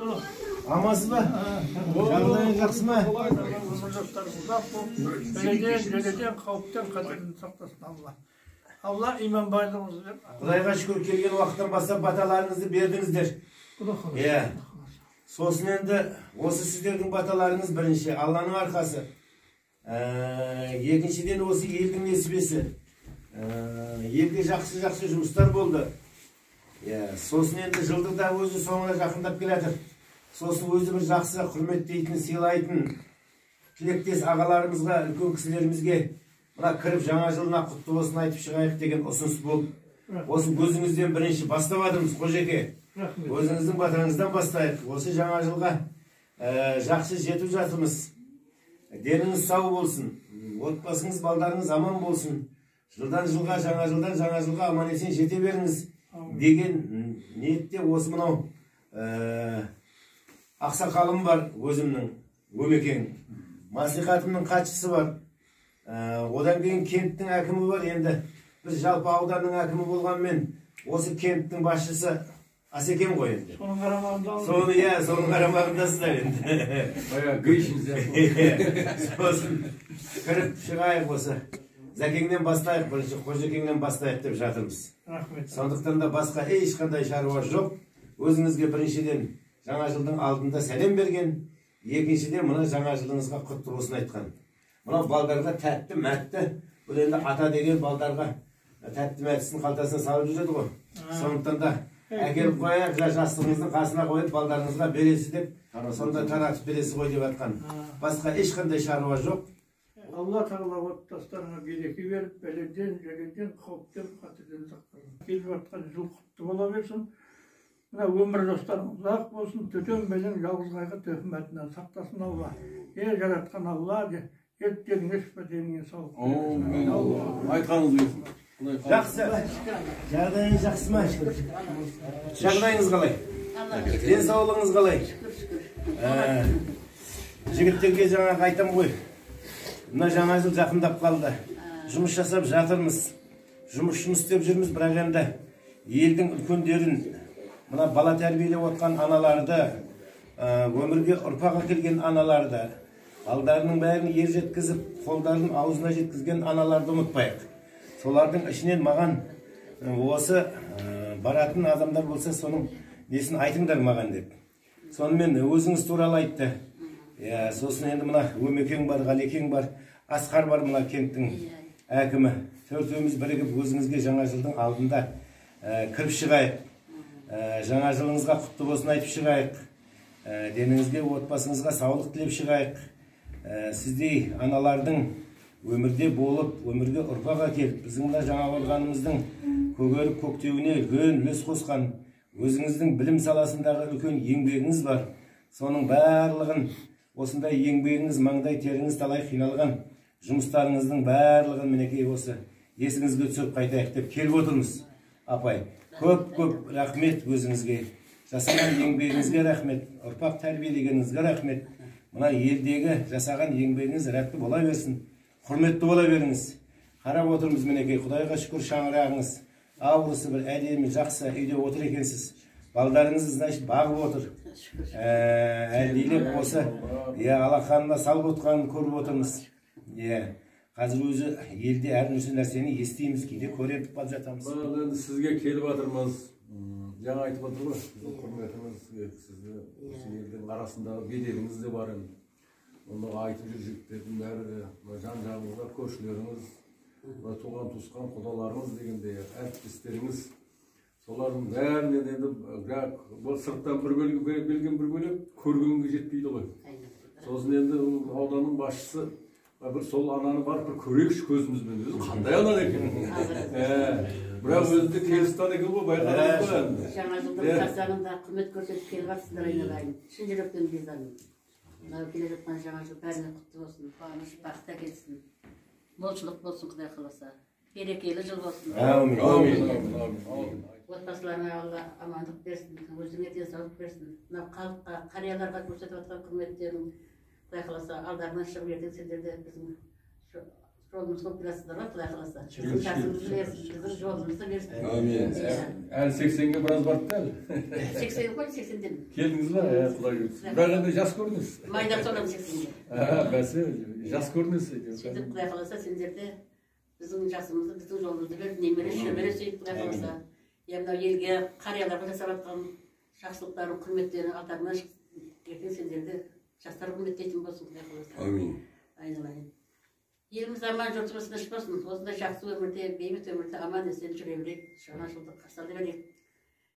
Амансыз ба? Жағдайыңыз жақсы ма? Бәледен, қауіптен, қатерден сақтасын Алла. Алла иман байлығымызды беріп. Құдайға шүкір келген уақыттан бастап баталарыңызды бердіңіздер. Сосын енді осы сіздердің баталарыңыз бірінші Алланың арқасы. Екіншіден осы елдің несібесі. Елде жақсы жұмыстар болды. Сосын енді жылдық да өзі соңына жақындап келатыр. Сосын өзі бір жақсы құрметтейтін, сыйлайтын тілектес ағаларымызға, үлкен кісілерімізге мына кіріп жаңа жылына құтты болсын айтып шығайық деген ұсыныс болды. Осы өзіңізден бірінші баставатырмыз, Қожеке. Өзіңіздің батаңыздан бастайық. Осы жаңа жылға жақсы жетіп жатырмыз. Деніңіз сау болсын, отбасыңыз, балдарыңыз аман болсын. Жылдан жылға, жаңа жылға аман есен жете беріңіз деген ниетте осы мынау ақсақалым бар, өзімнің Өмекең. Маслихатымның хатшысы бар. Одан кейін кенттің әкімі бар. Енді біз жалпы ауданның әкімі болғанмен осы кенттің басшысы Асекем ғой енді. Соның қарамағында. Соның қарамағындасыздар енді. Сосын кіріп шығайық осы. Зәкеңнен бастайық, бірінші Қожекеңнен бастайық деп жатырмыз. Рахмет. Сондықтан да басқа ешқандай шаруа жоқ. Өзіңізге біріншіден жаңа жылдың алдында сәлем берген, екіншіден мұны жаңа жылыңызға құтты болсын айтқан. Мұна балдарға тәтті, мәтті, бұл енді ата деген балдарға тәтті мәттісін қалтасына салып жүреді ғой. Сондықтан да әкеліп қояйық, жастығыңыздың қасына қойып, балдарыңызға бересіз деп, сонда таратып бересіз ғой деп атқан. Басқа ешқандай шаруа жоқ. Алла тағала отбасыларына береке беріп, бәледен, қауіптен, қатерден сақтасын. Келіп жатқан жыл құтты бола берсін. Мына өмір достарың ұзақ болсын, төтен бәлен жалғыз қайғы төһмәтінен сақтасын Алла. Жаратқан Алла, ертеңіне шүпәтеңе сау. Айтқаныңыз келсін. Жақсы. Жағдайыңыз жақсы ма? Жағдайыңыз қалай? Денсаулығыңыз қалай? Жігіттерге жаңағы айтам ғой. Мына жаңа жыл жақындап қалды. Жұмыс жасап жатырмыз. Жұмыс істеп жүрміз, бірақ енді елдің үлкендерін, мына бала тәрбиелеп отқан аналарды, өмірге ұрпақ әкелген аналарды, балдарының бәрін ер жеткізіп, қолдарын аузына жеткізген аналарды ұмытпайық. Солардың ішінен маған осы баратын адамдар болса, соның несін айтыңдар маған деп. Сонымен өзіңіз туралы айтты. Сосын енді мына Өмекең бар, Ғалекең бар, Асқар бар, мына кенттің әкімі. Төртеуміз бірігіп өзіңізге жаңа жылдың алдында кіріп шығайық. Жаңа жылыңызға құтты болсын айтып шығайық. Деніңізге, отбасыңызға саулық тілеп шығайық. Сіздей аналардың өмірде болып, өмірге ұрпақ әкеліп, біздің мына жаңа болғанымыздың көгеріп көктеуіне үлкен үлес қосқан, өзіңіздің білім саласындағы үлкен еңбегіңіз бар. Соның барлығын, осындай еңбегіңіз, маңдай теріңіз талай қиналған жұмыстарыңыздың барлығын мінекей осы есіңізге түсіп қайтайық деп келіп отырмыз. Апай, көп рахмет өзіңізге. Жасаған еңбегіңізге рахмет, ұрпақ тәрбиелегеніңізге рахмет. Мына елдегі жасаған еңбегіңіз рәтті бола берсін, құрметті бола беріңіз. Қарап отырмыз мінекей, Құдайға шүкір шаңырағыңыз ауырысы бір әдемі, жақсы үйде отыр екенсіз. Балдарыңыз, значит, бағып отыр. Әлдейлеп осы алақанына салып отқанын көріп отырмыз. Қазір өзі елде әр нәрсені естиміз, кейде көріп бап жатамыз. Енді сізге келіп жатырмыз. Жаңа айтып отыр ғой, құрметіңіз сізді осы елдің арасындағы беделіңіз де бар енді. Оны айтып жүр жігіттердің бәрі жан-жағыңызға көршілеріңіз, туған туысқан құдаларыңыз дегенде әріптестеріңіз, солардың бәрінен енді сырттан бір белген бір бөлек көргенге жетпейді ғой. Сосын енді ауданның басшысы бір сол ананы барып бір көрейікші көзімізбен, өзі қандай ана екен. Бірақ өзінде келістан екен ғой, байқадыңыз ба енді. Жаңа жылдың қарсаңында құрмет көрсетіп келіп жатсыздар айналайын. Шын жүректен ризамын. Мынау келе жатқан жаңа жыл бәріне құтты болсын, қуаныш, бақыт әкелсін. Молшылық болсын, Құдай қаласа. Берекелі жыл болсын. Әумин. Отбасыларына Алла амандық берсін, өзіңе денсаулық берсін. Мынау халыққа, қарияларға көрсетіп жатқан құрметтерін Құдай қаласа алдарынан шығып ертең сендерде біздің жолымыз көп келесіздер ғой құдай қаласа біздің жасымызды берсін біздің жолымызды берсін Amin. Әлі 80-ге біраз барды әлі. 80 ғой 80-ден Келдіңіз ба? Құдай көрсін. Бірақ енді жас көрінесіз. майдап соламын 80-ге Бәсе, жас көрінесіз. сөйтіп құдай қаласа сендер де біздің жасымызды біздің жолымызды беріп немере шөбере сөйтіп құдай қаласа мынау елге қарияларға жасап жатқан жақсылықтарын құрметтерін атарына ертең сендерді жастар құрметтейтін болсын құдай қаласа Amin. айналайын еліміз аман жұртымыз тыныш болсын осындай жақсы өмірде бейбіт өмірде аман есен жүре берейік жаңа жылды қарсы ала берейік